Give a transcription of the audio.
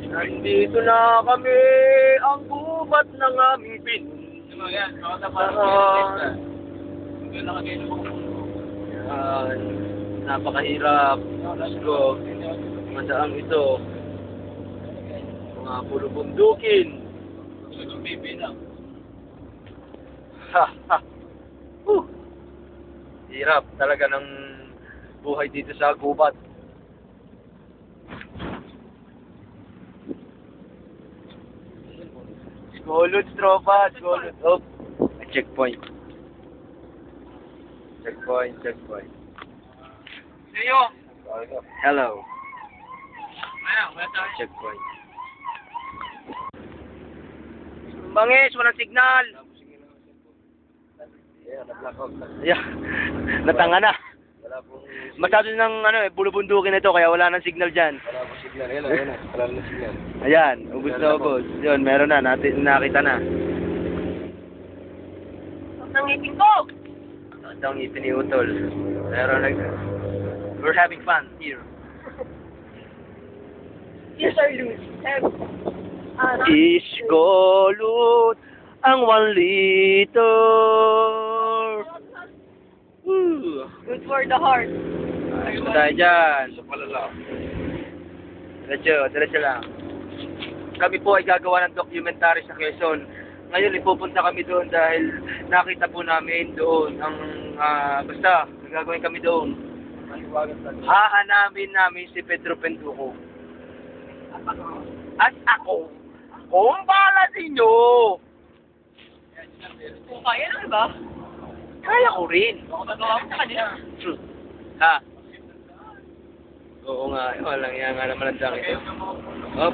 Nandito na kami, ang gubat ng aming Yan, Yan, napakahirap. Diyos ko, madaang ito. Mga puro bundukin. Ha, ha. Hirap talaga ng buhay dito sa gubat. Skolod, tropa. Skolod. Oh, checkpoint. Checkpoint. Sa'yo! Hello. Ayan, wala tayo. Checkpoint. Bangis, walang signal. Yeah. Natanga na. Masyado ng bulubundukin ito kaya wala nang signal diyan. Wala po signal. Ayan na. Wala na signal. Ayan, ubos na ubos. Yun, meron na. Nakita na. Ang ngipin ko! Ito ang ngipin ni Utol. Pero we're having fun here. Yes, sir, Luis. Iskolot ang 1 liter. Woo! Good for the heart. Ayos na tayo dyan. Sa palala. Diretso lang. Kami po ay gagawa ng documentary sa Quezon. Ngayon ipupunta kami doon dahil nakita po namin doon ang basta gagawin kami doon. Hahanamin namin si Pedro Penduko. At ako, kung bala ninyo, Kung kaya na ba? kaya ko rin. Ako nagawa ko sa kanya. Ha? Oo nga, walang yan nga naman ang dami ito. Oh,